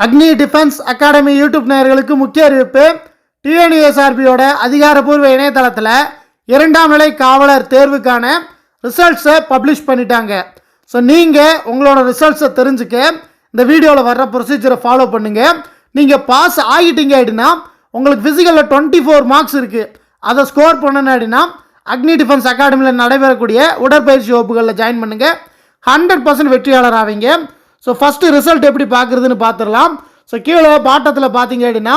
அக்னி defence academy YouTube நேயர்களுக்கு முக்கிய அறிவிப்பு. டிஎன்யூஎஸ்ஆர்பியோட அதிகாரப்பூர்வ இணையதளத்தில் 2ஆம் நிலை காவலர் தேர்வுக்கான ரிசல்ட்ஸை பப்ளிஷ் பண்ணிட்டாங்க. ஸோ நீங்கள் உங்களோட ரிசல்ட்ஸை தெரிஞ்சுக்க இந்த வீடியோவில் வர்ற ப்ரொசீஜரை ஃபாலோ பண்ணுங்கள். நீங்கள் பாஸ் ஆகிட்டீங்க அப்படின்னா உங்களுக்கு ஃபிசிக்கலில் 24 மார்க்ஸ் இருக்குது. அதை ஸ்கோர் பண்ணணும் அப்படின்னா அக்னி டிஃபென்ஸ் அகாடமியில் நடைபெறக்கூடிய உடற்பயிற்சி வகுப்புகளில் ஜாயின் பண்ணுங்கள். 100% வெற்றியாளர் ஆவீங்க. ஸோ ஃபஸ்ட்டு ரிசல்ட் எப்படி பார்க்குறதுன்னு பார்த்துடலாம். ஸோ கீழே பாட்டத்தில் பார்த்தீங்க அப்படின்னா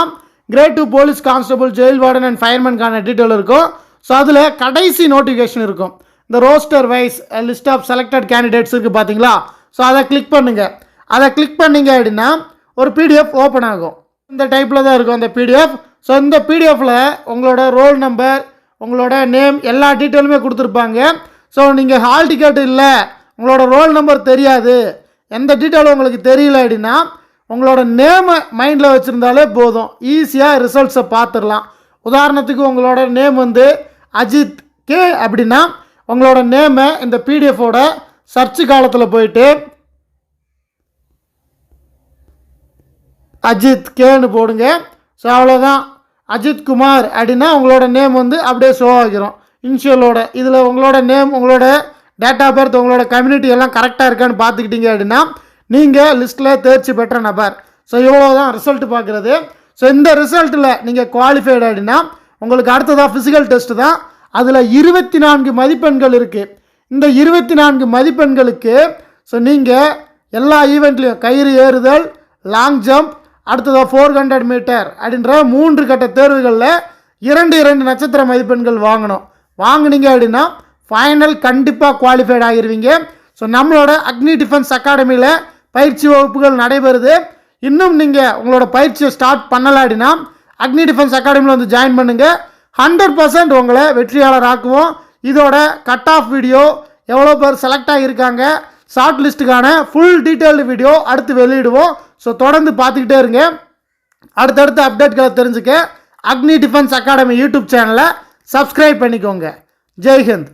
grade 2 police constable, jail warden and ஃபயர்மேனுக்கான டீட்டெயில் இருக்கும். ஸோ அதில் கடைசி நோட்டிஃபிகேஷன் இருக்கும். இந்த roster wise list of selected candidates இருக்குது பார்த்தீங்களா. ஸோ அதை கிளிக் பண்ணுங்கள். அதை கிளிக் பண்ணிங்க அப்படின்னா ஒரு பிடிஎஃப் ஓப்பன் ஆகும். இந்த டைப்பில் தான் இருக்கும் அந்த பிடிஎஃப். ஸோ இந்த பிடிஎஃப்பில் உங்களோட ரோல் நம்பர், உங்களோட நேம், எல்லா டீட்டெயிலுமே கொடுத்துருப்பாங்க. ஸோ நீங்கள் ஹால் டிக்கெட் இல்லை, உங்களோட ரோல் நம்பர் தெரியாது, எந்த டீட்டெயிலும் உங்களுக்கு தெரியல அப்படின்னா உங்களோட நேமை மைண்டில் வச்சுருந்தாலே போதும், ஈஸியாக ரிசல்ட்ஸை பார்த்துடலாம். உதாரணத்துக்கு உங்களோட நேம் வந்து அஜித் கே அப்படின்னா உங்களோட நேமை இந்த பிடிஎஃபோட சர்ச் காலத்தில் போயிட்டு அஜித் கேன்னு போடுங்க. ஸோ அவ்வளோதான். அஜித் குமார் அப்படின்னா உங்களோட நேம் வந்து அப்படியே ஷோ ஆகிரும் இனிஷியலோட. இதில் உங்களோட நேம், உங்களோட டேட் ஆஃப் பர்த், உங்களோட கம்யூனிட்டி எல்லாம் கரெக்டாக இருக்கான்னு பார்த்துக்கிட்டீங்க அப்படின்னா நீங்கள் லிஸ்ட்டில் தேர்ச்சி பெற்ற நபர். ஸோ இவ்வளோ தான் ரிசல்ட் பார்க்குறது. ஸோ இந்த ரிசல்ட்டில் நீங்கள் குவாலிஃபைடு அப்படின்னா உங்களுக்கு அடுத்ததாக ஃபிசிக்கல் டெஸ்ட்டு தான். அதில் 24 மதிப்பெண்கள் இருக்குது. இந்த 24 மதிப்பெண்களுக்கு ஸோ நீங்கள் எல்லா ஈவெண்ட்லேயும் கயிறு ஏறுதல், லாங் ஜம்ப், அடுத்ததாக 400 மீட்டர் அப்படின்ற 3 கட்ட தேர்வுகளில் 2 நட்சத்திர மதிப்பெண்கள் வாங்கணும். வாங்கினீங்க அப்படின்னா ஃபைனல் கண்டிப்பாக குவாலிஃபைட் ஆகிருவீங்க. ஸோ நம்மளோட அக்னி டிஃபென்ஸ் அகாடமியில் பயிற்சி வகுப்புகள் நடைபெறுது. இன்னும் நீங்கள் உங்களோட பயிற்சியை ஸ்டார்ட் பண்ணலை அப்படின்னா அக்னி டிஃபென்ஸ் அகாடமியில் வந்து ஜாயின் பண்ணுங்கள். 100% உங்களை வெற்றியாளர் ஆக்குவோம். இதோட கட் ஆஃப் வீடியோ, எவ்வளோ பேர் செலக்ட் ஆகியிருக்காங்க, ஷார்ட் லிஸ்ட்டுக்கான ஃபுல் டீட்டெயில்டு வீடியோ அடுத்து வெளியிடுவோம். ஸோ தொடர்ந்து பார்த்துக்கிட்டே இருங்க. அடுத்தடுத்த அப்டேட்களை தெரிஞ்சுக்க அக்னி டிஃபென்ஸ் அகாடமி யூடியூப் சேனலை சப்ஸ்கிரைப் பண்ணிக்கோங்க. ஜெய்ஹிந்த்.